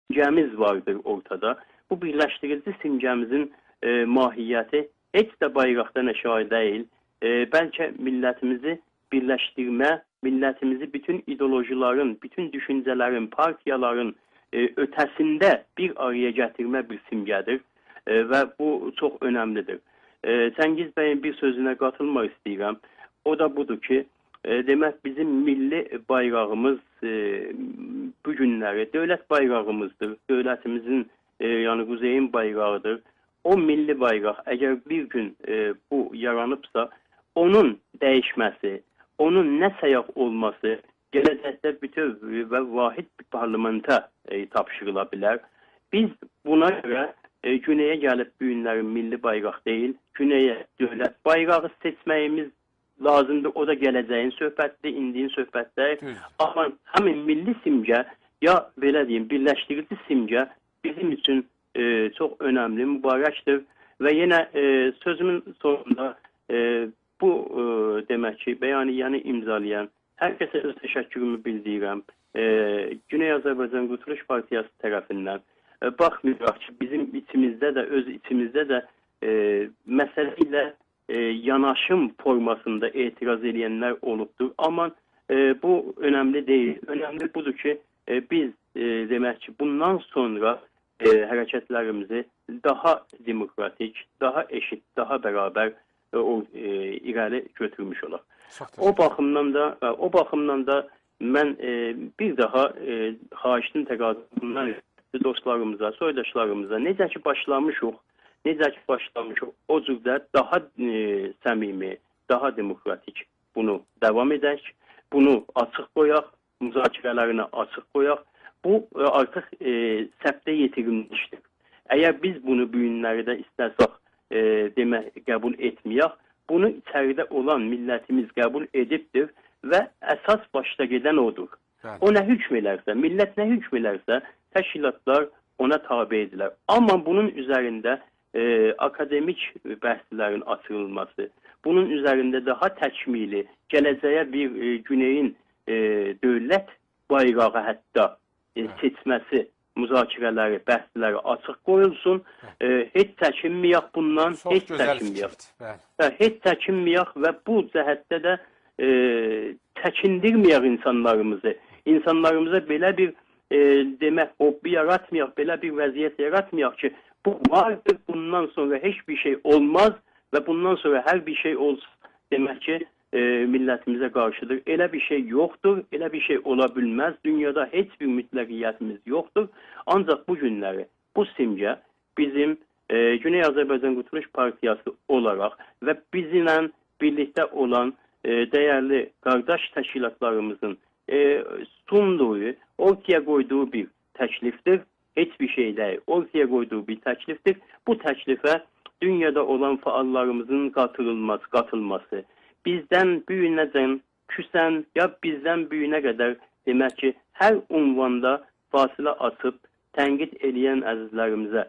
simgəmiz vardır ortada. Bu birləşdirici simgəmizin mahiyyəti heç də bayraqdan aşağı deyil. Bəlkə millətimizi birləşdirmə, millətimizi bütün ideolojilərin, bütün düşüncələrin, partiyaların ötəsində bir araya gətirmə bir simgədir və bu çox önəmlidir. Cəngiz bəyin bir sözünə qatılmaq istəyirəm. O da budur ki, demək bizim milli bayrağımız bu günləri dövlət bayrağımızdır. Dövlətimizin, yəni Quzeyin bayrağıdır. O milli bayraq əgər bir gün bu yaranıbsa, onun dəyişməsi, onun nə səyaq olması gələcəkdə bütöv və vahid bir parlamenta tapşırıla bilər. Biz buna görə Günəyə gəlib bu günlərin milli bayraq deyil, Günəyə dövlət bayrağı seçməyimiz lazımdır. O da gələcəyin söhbətdir, indiyin söhbətdir. Amma həmin milli simgə, ya belə deyim, birləşdirici simgə bizim üçün çox önəmli, mübarəkdir. Və yenə sözümün sonunda bu demək ki, bəyaniyəni imzalayan hər kəsə öz təşəkkürümü bildirirəm. Güney Azərbaycan Qurtuluş Partiyası tərəfindən baxmayaraq ki, bizim içimizdə də, öz içimizdə də məsələ ilə yanaşım formasında etiraz edənlər olubdur. Amma bu önəmli deyil. Önəmli budur ki, biz demək ki, bundan sonra hərəkətlərimizi daha demokratik, daha eşit, daha bərabər irəli götürmüş olaq. O baxımdan da mən bir daha xahişin təqaüdündən dostlarımıza, soydaşlarımıza necə ki başlamışıq, o cürdə daha səmimi, daha demokratik bunu davam edək, bunu açıq qoyaq, müzakirələrini açıq qoyaq. Bu artıq səbtə yetirilmişdir. Əgər biz bunu bu günləri də istəsək demək, qəbul etməyək, bunu içəridə olan millətimiz qəbul edibdir və əsas başda gedən odur. O nə hükm elərsə, millət nə hükm elərsə, təşkilatlar ona tabi edilər. Amma bunun üzərində akademik bəhslərin açılması, bunun üzərində daha təkmili, gələcəyə bir Güneyin dövlət bayrağı hətta seçməsi, müzakirələri, bəhsləri açıq qoyulsun. Heç çəkinməyək bundan, heç çəkinməyək və bu cəhətdə də çəkindirməyək insanlarımızı. İnsanlarımıza belə bir demək, hobbi yaratmayaq, belə bir vəziyyət yaratmayaq ki, bu vardır, bundan sonra heç bir şey olmaz və bundan sonra hər bir şey olsun demək ki, millətimizə qarşıdır. Elə bir şey yoxdur, elə bir şey ola bilməz. Dünyada heç bir mütləqiyyətimiz yoxdur. Ancaq bu günləri, bu simgə bizim Güney Azərbaycan Qurtuluş Partiyası olaraq və bizimlə birlikdə olan dəyərli qardaş təşkilatlarımızın sunduğu, ortaya qoyduğu bir təklifdir. Heç bir şey deyil. Ortaya qoyduğu bir təklifdir. Bu təklifə dünyada olan fəallarımızın qatılması, bizdən büyünəcən, küsən, ya bizdən büyünə qədər demək ki, hər unvanda fasilə açıb, tənqid eləyən əzizlərimizə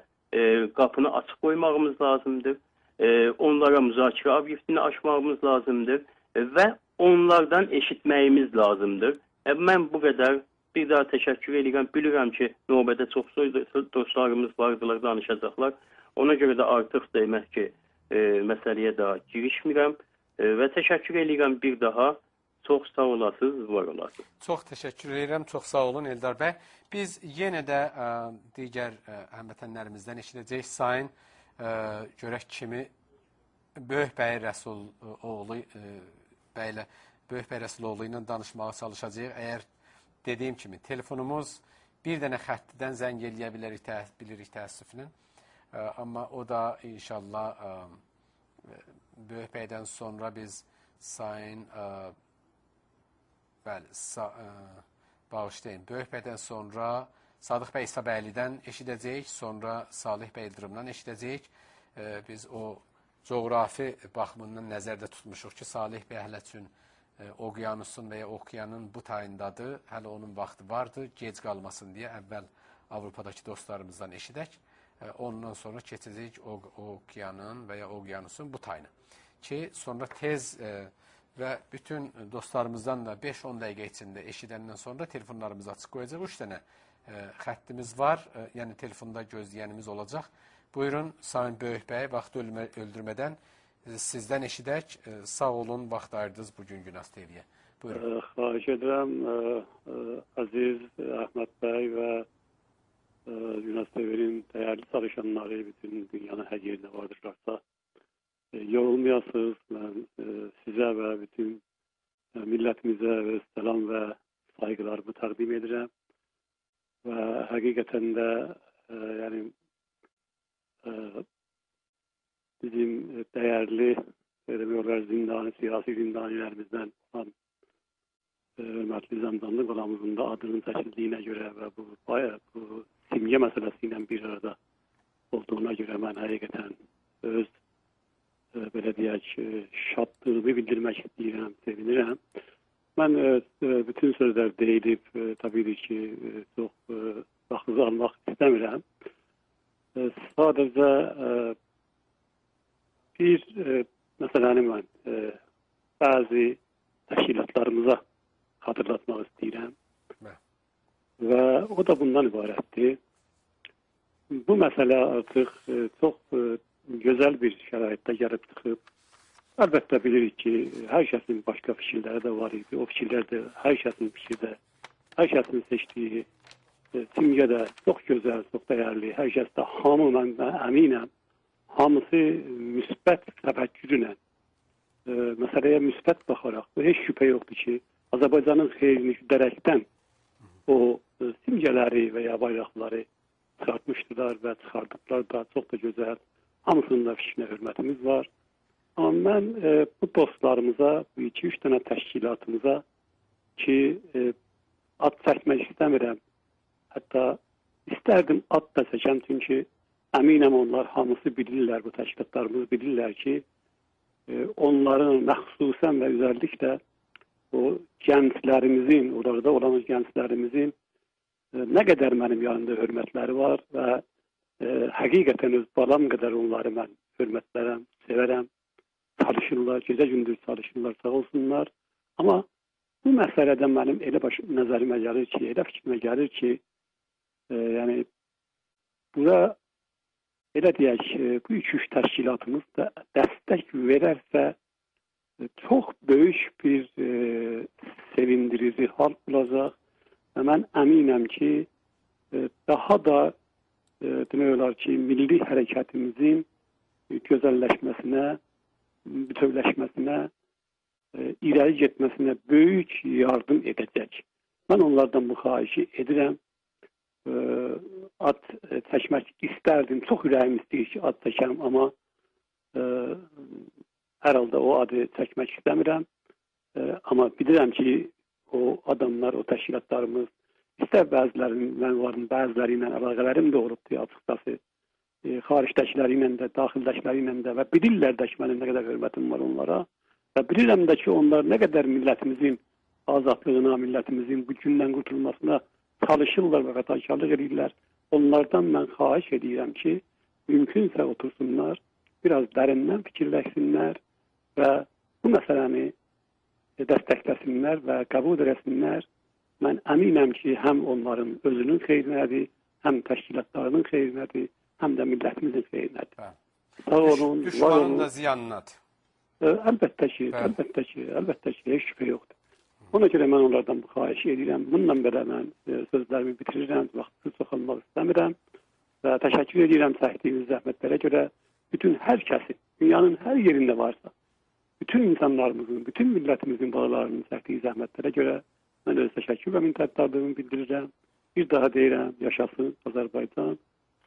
qapını açıq qoymağımız lazımdır. Onlara müzakirə obyektini açmağımız lazımdır və onlardan eşitməyimiz lazımdır. Mən bu qədər bir daha təşəkkür edirəm. Bilirəm ki, növbədə çox dostlarımız vardılar, danışacaqlar. Ona görə də artıq demək ki, məsələyə daha girişmirəm. Və təşəkkür edirəm bir daha. Çox sağ olasınız, var olasınız. Çox təşəkkür edirəm, çox sağ olun Eldar bəy. Biz yenə də digər həmvətənlərimizdən eşidəcəyik. Sayın görək kimi Böyük bəy Rəsuloğlu bəylə Böyük bəy Rəsuloğlu ilə danışmağa çalışacağıq. Əgər dediyim kimi telefonumuz bir dənə xəttdən zəng eləyə bilirik təəssüflə. Amma o da inşallah Böyük bəydən sonra biz Sayın bağışlayın, Böyük bəydən sonra Sadıq bəy İsabəylidən eşidəcəyik, sonra Salih bəy İldırımdan eşidəcəyik. Biz o coğrafi baxımından nəzərdə tutmuşuq ki, Salih bəy hələ üçün Oqyanusun və ya Okeanın bu tayındadır, hələ onun vaxtı vardır, gec qalmasın deyə əvvəl Avropadakı dostlarımızdan eşidək. Ondan sonra keçəcəyik Okeanın və ya Oqyanusun bu tayını. Ki, sonra tez və bütün dostlarımızdan da 5-10 dəqiqə içində eşidəndən sonra telefonlarımızı açıq qoyacaq. 3 dənə xəttimiz var, yəni telefonda gözləyənimiz olacaq. Buyurun, Sayın Böyük bəy, vaxtı öldürmədən sizdən eşidək. Sağ olun, vaxt ayırdınız bugün Günas TV-yə. Buyurun. Xahiş edirəm, Aziz Əhməd bəy və Günas TV-nin dəyərli çalışanları bütün dünyanın hər yerində vardırlarsa, yorulmayasınız. Mən sizə və bütün millətimizə öz salam və saygılarımı təqdim edirəm. Və həqiqətən də yəni bizim dəyərli zindani, siyasi zindanilərimizdən olan hörmətli Zəmdanlı qalamızın da adının çəkildiyinə görə və bu simgə məsələsi ilə bir arada olduğuna görə mən həqiqətən öz belə deyək, şadlığımı bildirmək istəyirəm, sevinirəm. Mən bütün sözlər deyilib, tabii ki, çox vaxtınızı almaq istəmirəm. Sadəcə bir məsələni mən bəzi təşkilatlarımıza xatırlatmaq istəyirəm. Və o da bundan ibarətdir. Bu məsələ artıq çox gözəl bir şəraitdə gəlib çıxıb. Əlbəttə bilirik ki, hər kəsin başqa fikirləri də var idi. O fikirlər də hər kəsin fikirdə, hər kəsin seçdiyi simgə də çox gözəl, çox dəyərli. Hər kəs də hamı, mən əminəm, hamısı müsbət təfəkkürlə, məsələyə müsbət baxaraq, heç şübhə yoxdur ki, Azərbaycanın xeyrini güdərəkdən o simgələri və ya bayraqları çıxartmışdılar və çıxardıblar da çox da gözəl. Hamısının da fikrinə hörmətimiz var. Amma mən bu dostlarımıza, bu 2-3 dənə təşkilatımıza ki, ad çəkmək istəmirəm. Hətta istərdim ad da çəkəm, çünki əminəm onlar hamısı bilirlər, bu təşkilatlarımız bilirlər ki, onların məxsusən və özəlliklə o gənclərimizin, orada olan gənclərimizin nə qədər mənim yanımda hörmətləri var və həqiqətən öz balam qədər onları mən hörmətlərəm, sevərəm, çalışırlar, gecə-gündüz çalışırlar, sağ olsunlar. Amma bu məsələdə mənim elə nəzərimə gəlir ki, elə fikrimə gəlir ki, yəni bura elə deyək, bu 2-3 təşkilatımız da dəstək verərsə çox böyük bir sevindirici hal olacaq və mən əminəm ki, daha da demək olar ki, milli hərəkətimizin gözəlləşməsinə, bütövləşməsinə, irəli getməsinə böyük yardım edəcək. Mən onlardan bu xahişi edirəm. Ad çəkmək istərdim, çox ürəyim istəyir ki, ad çəkəm, amma hər halda o adı çəkmək istəmirəm. Amma bilirəm ki, o adamlar, o təşkilatlarımız, istər bəziləri ilə əlaqələrim də olubdur, açıqcası. Xaricdəkiləri ilə də, daxildəkiləri ilə də və bilirlər də ki, mənim nə qədər hörmətim var onlara. Və bilirəm də ki, onlar nə qədər millətimizin azadlığına, millətimizin bu gündən qurtulmasına çalışırlar və fədakarlıq edirlər. Onlardan mən xahiş edirəm ki, mümkünsə otursunlar, biraz dərindən fikirləşsinlər və bu məsələni dəstəkləsinlər və qəbul edəsinlər. Mən əminəm ki, həm onların özünün xeyrinədir, həm təşkilatlarının xeyrinədir, həm də millətimizin xeyrinədir. Sağ olun, düşmanın da ziyanınadır. Əlbəttə ki, heç şübhə yoxdur. Ona görə mən onlardan bu xahişi edirəm. Bundan belə mən sözlərimi bitirirəm, vaxtı çoxalmaq istəmirəm və təşəkkür edirəm çəkdiyiniz zəhmətlərə görə. Bütün hər kəsin, dünyanın hər yerində varsa, bütün insanlarımızın, bütün millətimizin bağlarının çəkdiyi zəhmətlərə görə mən öz təşəkkür və minnətdarlığımı bildirirəm. Bir daha deyirəm, yaşasın Azərbaycan,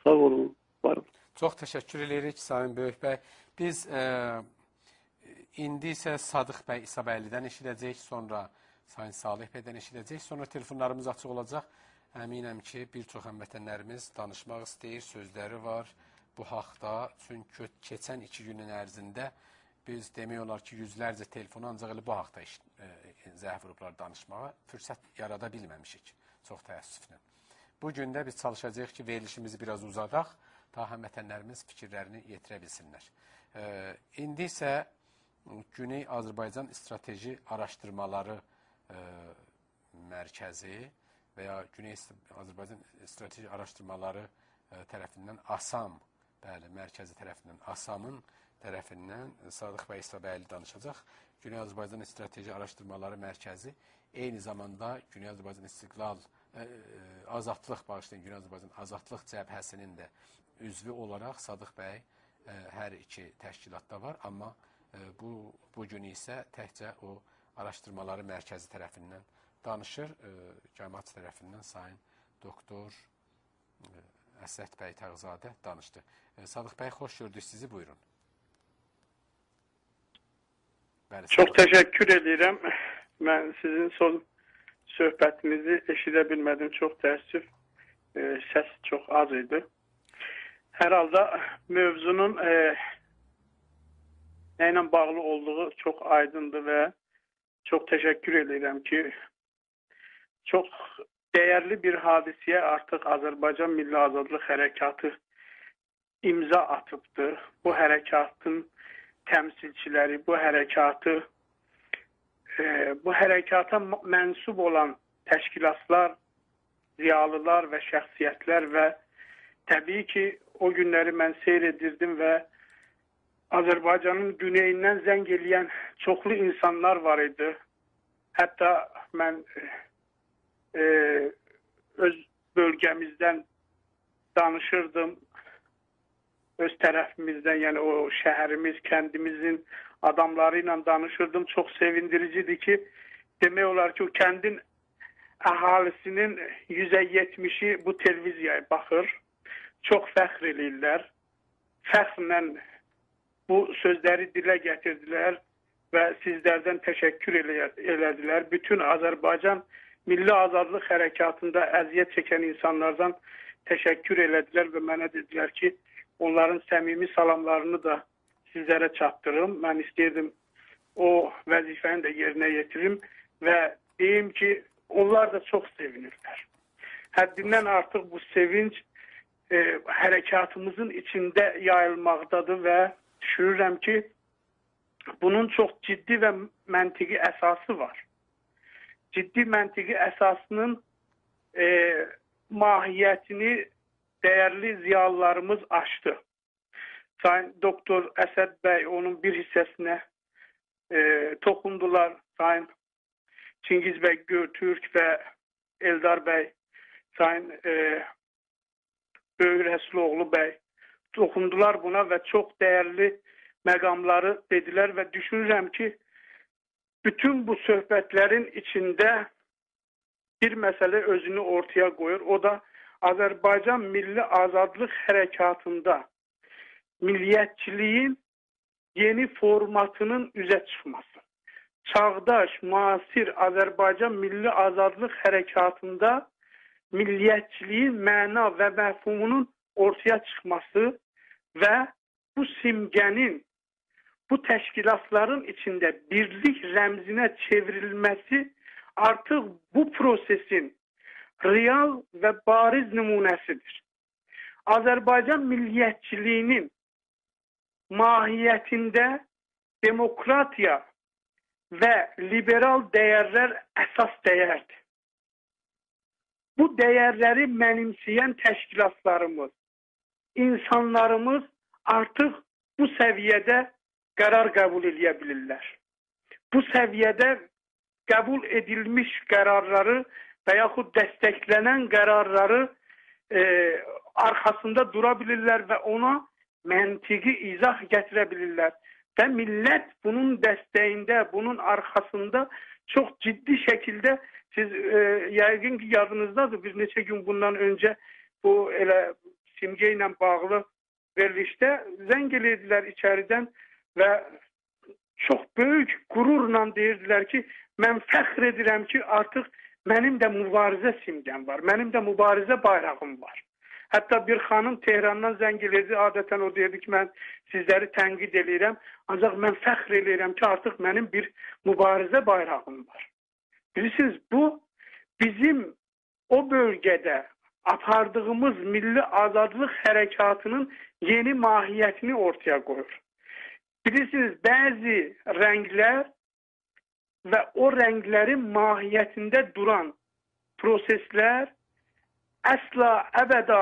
sağ olun, var olun. Çox təşəkkür edirik Sayın Böyük bəy. Biz indi isə Sadıq bəy İsabəllidən eşidəcəyik, sonra Sayın Salih bəydən eşidəcəyik, sonra telefonlarımız açıq olacaq. Əminəm ki, bir çox həmvətənlərimiz danışmaq istəyir, sözləri var bu haqda. Çünki keçən 2 günün ərzində biz demək olar ki, yüzlərcə telefonu ancaq elə bu haqda zəh vurublar danışmağa. Fürsət yarada bilməmişik, çox təəssüflə. Bugün də biz çalışacağıq ki, verilişimizi biraz uzadaq, daha həmvətənlərimiz fikirlərini yetirə bilsinlər. İndi isə Güney Azərbaycan Strateji Araşdırmaları Mərkəzi və ya Güney Azərbaycan Strateji Araşdırmaları tərəfindən ASAM, bəli, mərkəzi tərəfindən, ASAM-ın tərəfindən Sadıq bəy İstabəyli danışacaq. Güney Azərbaycan Strateji Araşdırmaları Mərkəzi eyni zamanda Güney Azərbaycan İstiqlal Azadlıq bağışlayın, Güney Azərbaycan Azadlıq Cəbhəsinin də üzvü olaraq Sadıq bəy hər iki təşkilatda var, amma bu gün isə təkcə o araşdırmaları mərkəzi tərəfindən danışır. Cəmaət tərəfindən Sayın Doktor Əsəd bəy Tağzadə danışdı. Sadıq bəy, xoş gördük sizi, buyurun. Bəli, çox təşəkkür edirəm. Mən sizin son söhbətinizi eşidə bilmədim. Çox təəssüf. Səs çox az idi. Hər halda mövzunun nə ilə bağlı olduğu çox aydındır və çox təşəkkür edirəm ki, çox dəyərli bir hadisəyə artıq Azərbaycan Milli Azadlıq Hərəkatı imza atıbdır. Bu hərəkatın təmsilçiləri, bu hərəkata mənsub olan təşkilatlar, ziyalılar və şəxsiyyətlər və təbii ki, o günləri mən seyr edirdim və Azərbaycanın güneyindən zəng eləyən çoxlu insanlar var idi. Hətta mən öz bölgəmizdən danışırdım, öz tərəfimizdən, yəni o şəhərimiz, kəndimizin adamları ilə danışırdım. Çox sevindiricidir ki, demək olar ki, o kəndin əhalisinin %70'i bu televiziyaya baxır. Çox fəxr eləyirlər. Fəxrlə bu sözləri dilə gətirdilər və sizlərdən təşəkkür elədilər. Bütün Azərbaycan Milli Azadlıq Hərəkatında əziyyət çəkən insanlardan təşəkkür elədilər və mənə dedilər ki, onların səmimi salamlarını da sizlərə çatdırım. Mən istəyirdim o vəzifəni də yerinə yetirim və deyim ki, onlar da çox sevinirlər. Həddindən artıq bu sevinç hərəkatımızın içində yayılmaqdadır və düşünürəm ki, bunun çox ciddi və məntiqi əsası var. Ciddi məntiqi əsasının mahiyyətini dəyərli ziyalılarımız açdı. Sayın Doktor Əsəd bəy onun bir hissəsinə toxundular. Sayın Çingiz bəy Göytürk və Eldar bəy, Sayın Böyük Rəsuloğlu bəy toxundular buna və çox dəyərli məqamları dedilər və düşünürəm ki, bütün bu söhbətlərin içində bir məsələ özünü ortaya qoyur. O da Azərbaycan Milli Azadlıq Hərəkatında milliyyətçiliyin yeni formatının üzə çıxması. Çağdaş, müasir Azərbaycan Milli Azadlıq Hərəkatında milliyyətçiliyin məna və məfhumunun ortaya çıxması və bu simgənin bu təşkilatların içində birlik rəmzinə çevrilməsi artıq bu prosesin real və bariz nümunəsidir. Azərbaycan milliyyətçiliyinin mahiyyətində demokratiya və liberal dəyərlər əsas dəyərdir. Bu dəyərləri mənimsəyən təşkilatlarımız, insanlarımız artıq bu səviyyədə qərar qəbul edə bilirlər. Bu səviyyədə qəbul edilmiş qərarları və yaxud dəstəklənən qərarları arxasında dura bilirlər və ona məntiqi izah gətirə bilirlər. Və millət bunun dəstəyində, bunun arxasında çox ciddi şəkildə, siz yəqin ki, yadınızdadır, bir neçə gün bundan öncə bu elə simgə ilə bağlı verilişdə zəng elədilər içəridən və çox böyük qürurla deyirdilər ki, mən fəxr edirəm ki, artıq mənim də mübarizə simgəm var, mənim də mübarizə bayrağım var. Hətta bir xanım Tehrandan zəng elədi, adətən o deyirdi ki, mən sizləri tənqid eləyirəm, ancaq mən fəxr eləyirəm ki, artıq mənim bir mübarizə bayrağım var. Bilirsiniz, bu bizim o bölgədə apardığımız milli azadlıq hərəkatının yeni mahiyyətini ortaya qoyur. Bilirsiniz, bəzi rənglər və o rənglərin mahiyyətində duran proseslər əsla əbəda